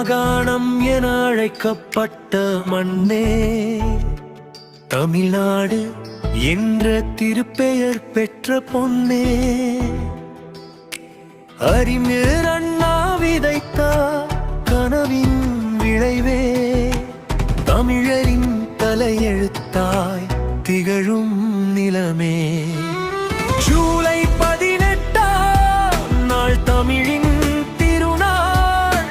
மாகாணம் என அழைக்கப்பட்ட மண்ணே தமிழ்நாடு என்ற திருப்பெயர் பெற்ற பொன்னே. அறிஞர் அண்ணா விதைத்தார் கனவின் விளைவே, தமிழரின் தலையெழுத்தாய் திகழும் நிலமே. ஜூலை 18ஆம் நாள் தமிழின் திருநாள்,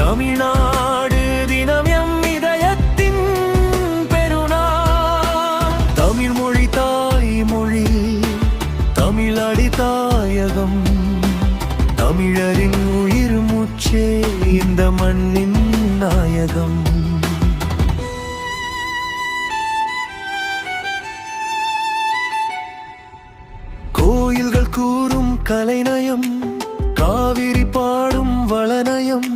தமிழ்நாடு தினம் எம் இதயத்தின் பெருநாள். தமிழ் மொழி தாய்மொழி, தமிழடி தாயகம், தமிழரின் உயிர் மூச்சே இந்த மண்ணின் நாயகம். கோயில்கள் கூறும் கலைநயம், காவிரி பாடும் வளநயம்,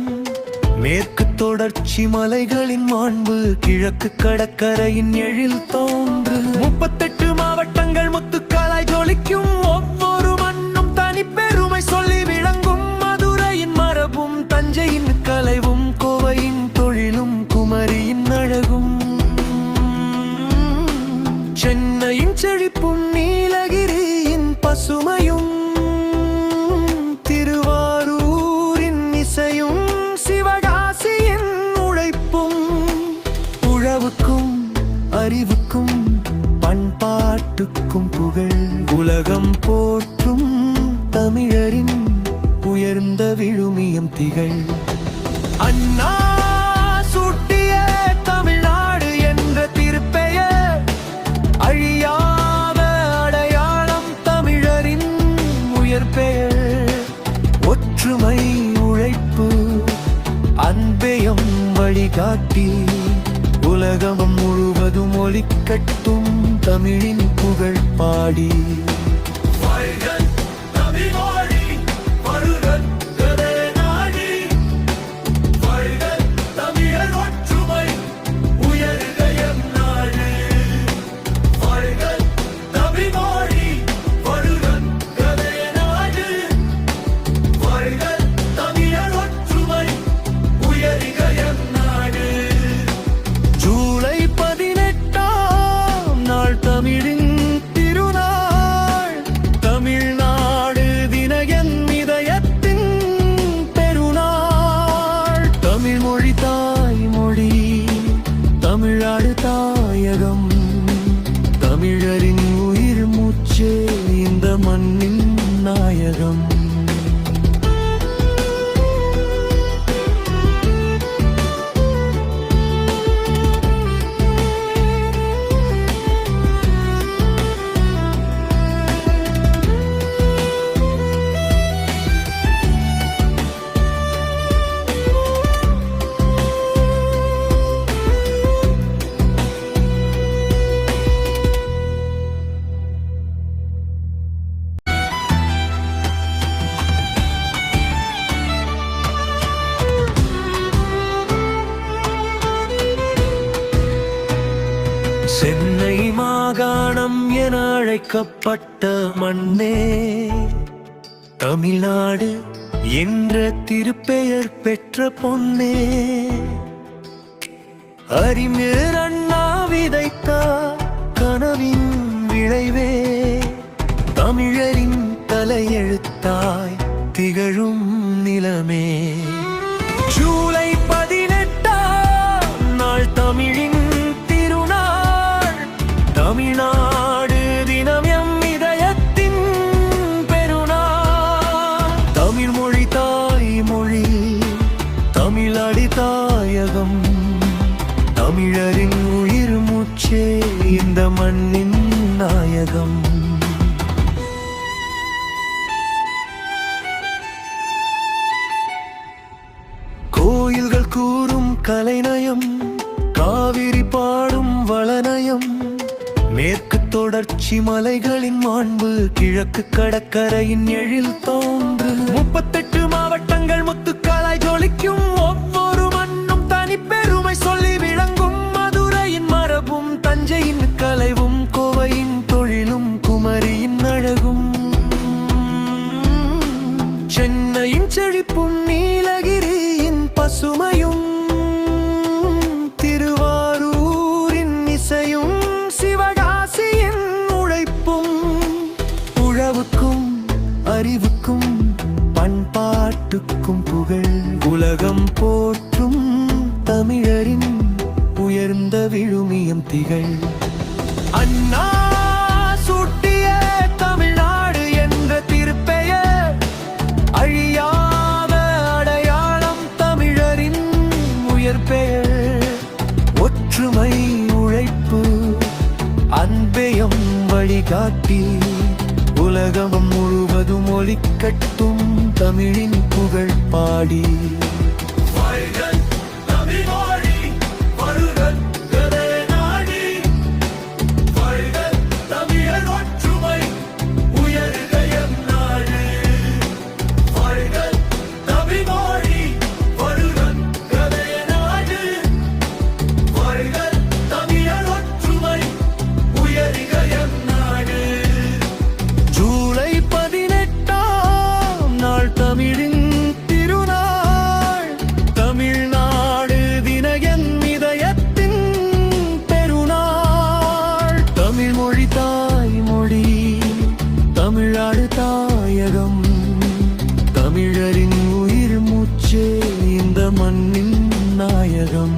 மேற்கு தொடர்ச்சி மலைகளின் மாண்பு, கிழக்கு கடற்கரையின் எழில் தோன்று. 38 மாவட்டங்கள் முத்துக்களாய் ஜொலிக்கும், ஒவ்வொரு மண்ணும் தனிப்பெருமை சொல்லி விளங்கும். மதுரையின் மரபும், தஞ்சையின் கலைவும், கோவையின் தொழிலும், குமரியின் அழகும், சென்னையின் செழிப்பும், நீலகிரியின் பசுமையும், திருவாரூரின் இசையும், சிவகாசியின் உழைப்பும். உழவுக்கும் அறிவுக்கும் பண்பாட்டுக்கும் புகழ், உலகம் போற்றும் தமிழரின் உயர்ந்த விழுமியம் திகழ். அண்ணா சூட்டிய தமிழ்நாடு என்ற திருப்பெயர் அழியாத அடையாளம், தமிழரின் உயர் பெயர். ஒற்றுமை உழைப்பு அன்பேயம் வழிகாட்டி, உலகம் முழுவதும் ஒலிக்கட்டும் தமிழின் புகழ் பாடி. தமிழின் திருநாள், தமிழ்நாடு தினம் இதயத்தின் பெருநாள். தமிழ் மொழி தாய்மொழி, தமிழாடு தாயகம், தமிழரின் உயிர் மூச்சே இந்த மண்ணின் நாயகம். சென்னை மாகாணம் என அழைக்கப்பட்ட மண்ணே தமிழ்நாடு என்ற திருப்பெயர் பெற்ற பொன்னே. அறிஞர் அண்ணா விதைத்தார் கனவின் விளைவே, தமிழரின் தலையெழுத்தாய் திகழும் நிலமே. ஜூலை 18ஆம் நாள் தமிழின் தமிழ்நாடு தினம் எம் இதயத்தின் பெருநாள். தமிழ் மொழி தாய்மொழி, தமிழடி தாயகம், தமிழரின் உயிர் மூச்சே இந்த மண்ணின் நாயகம். கோயில்கள் கூறும் கலைநயம், காவிரி பாடும் வளநயம், மேற்கு தொடர்ச்சி மலைகளின் மாண்பு, கிழக்கு கடற்கரையின் எழில் தோன்று. 38 மாவட்டங்கள் முத்துக்களாய் ஜொலிக்கும், ஒவ்வொரு மண்ணும் தனிப்பெருமை சொல்லி விளங்கும். மதுரையின் மரபும், தஞ்சையின் கலைவும், கோவையின் தொழிலும், குமரியின் அழகும், சென்னையின் செழிப்பும், நீலகிரியின் பசுமையும், பாட்டுக்கும் புகழ். உலகம் போற்றும் தமிழரின் உயர்ந்த விழுமியம் திகழ். அண்ணா சூட்டிய தமிழ்நாடு என்ற திருப்பெயர் அழியாத அடையாளம். தமிழரின் உயர் பெயர் ஒற்றுமை, உழைப்பு, அன்பேயம் வழிகாட்டி. உலகம் முழுவதும் ஒலிக்கட்டும் தமிழின் புகழ் பாடி. தமிழின் திருநாள், தமிழ்நாடு தின என் இதயத்தின் பெருநாள். தமிழ் மொழி தாய்மொழி, தமிழ்நாடு தாயகம். தமிழரின் உயிர் மூச்சே இந்த மண்ணின் நாயகம்.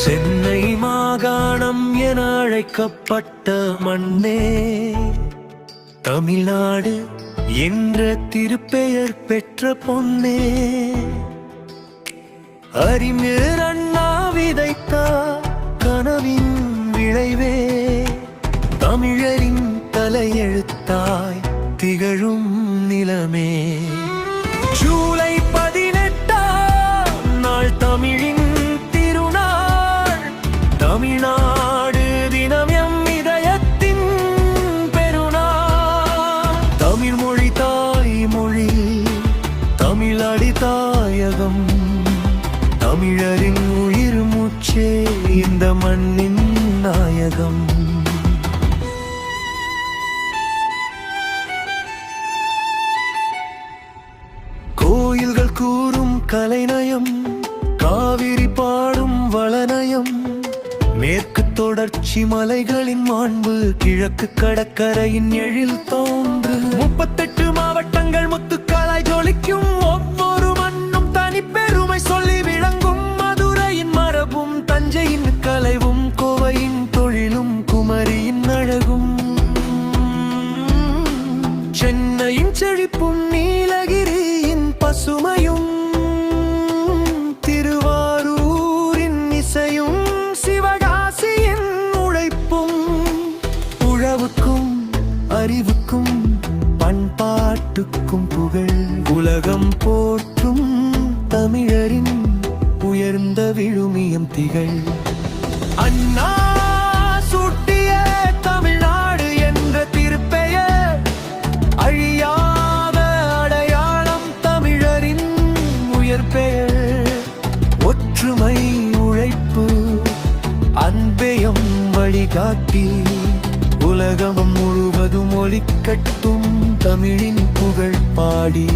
சென்னை மாகாணம் என அழைக்கப்பட்ட மண்ணே, தமிழ்நாடு என்ற திருப்பெயர் பெற்ற பொன்னே. அறிஞர் அண்ணா விதைத்தார் கனவின் விளைவே, தமிழரின் தலையெழுத்தாய் திகழும் நிலமே. ஜூலை 18 நாள் தமிழின் தமிழ்நாடு தினம் எம் இதயத்தின் பெருநாள். தமிழ் மொழி தாய்மொழி, தமிழடி தாயகம். தமிழரின் உயிர் மூச்சே இந்த மண்ணின் நாயகம். கோயில்கள் கூறும் கலைநயம், காவிரி பாடும் வளநயம். மேற்கு தொடர்ச்சி மலைகளின் மாண்பு, கிழக்கு கடற்கரையின் எழில் தோன்று. 38 மாவட்டங்கள் முத்துக்களாய் ஜொலிக்கும், ஒவ்வொரு மண்ணும் தனிப்பெருமை சொல்லி விளங்கும். மதுரையின் மரபும், தஞ்சையின் கலைவும், கோவையின் தொழிலும், குமரியின் அழகும். சென்னையின் செழிப்பும், நீலகிரியின் பசுமையும், திருவாரூரின் இசையும், சிவகாசியின் உழைப்பும். உழவுக்கும் அறிவுக்கும் பண்பாட்டுக்கும் புகழ். உலகம் போற்றும் தமிழரின் உயர்ந்த விழுமியம் திகழ். அண்ணா சூட்டிய தமிழ்நாடு என்ற திருப்பெயர் அழியாத அடையாளம். தமிழரின் உயர் பெயர் ஒற்றுமை, உழைப்பு, அன்பேயம் வழிகாட்டி. உலகம் முழுவதும் ஒலிக்கட்டும் தமிழின் புகழ் பாடி.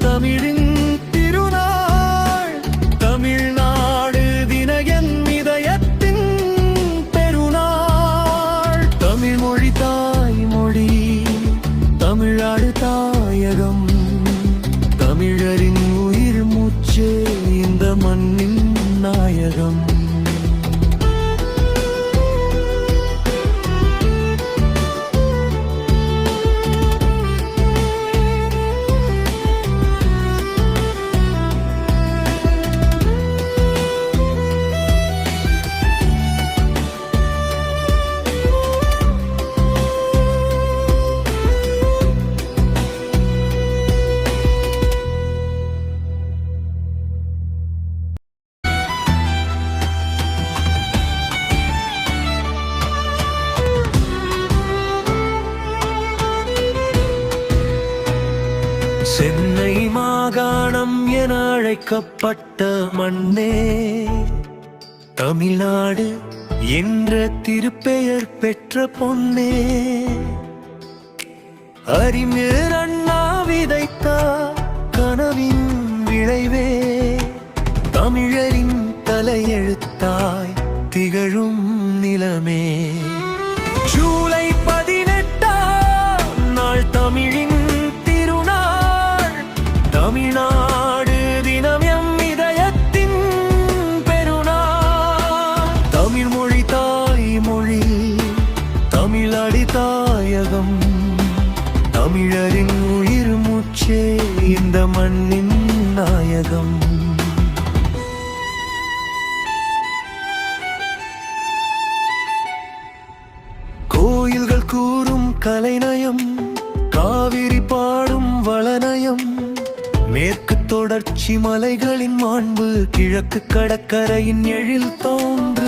தமிழின் திருநாள், தமிழ்நாடு தின என் இதயத்தின் பெருநாள். தமிழ் மொழி தாய்மொழி, தமிழ்நாடு தாயகம். தமிழரின் உயிர் மூச்சே இந்த மண்ணின் நாயகம். என அழைக்கப்பட்ட மண்ணே தமிழ்நாடு என்ற திருப்பெயர் பெற்ற பொன்னே. அறிஞர் அண்ணா விதைத்தார் கனவின் விளைவே தமிழரின் தலையெழுத்தாய் திகழும் நிலமே. ஜூலை 18 நாள் தமிழின் திருநாள். தமிழ்நாடு தினம் எம் இதயத்தின் பெருநாள். தமிழ் மொழி தாய்மொழி, தமிழடி தாயகம். தமிழரின் உயிர் மூச்சே இந்த மண்ணின் நாயகம். கோயில்கள் கூறும் கலைநயம், காவிரி பாடும் வளநயம். மேற்கு தொடர்ச்சி மலைகளின் மாண்பு, கிழக்கு கடற்கரையின் எழில் தோன்று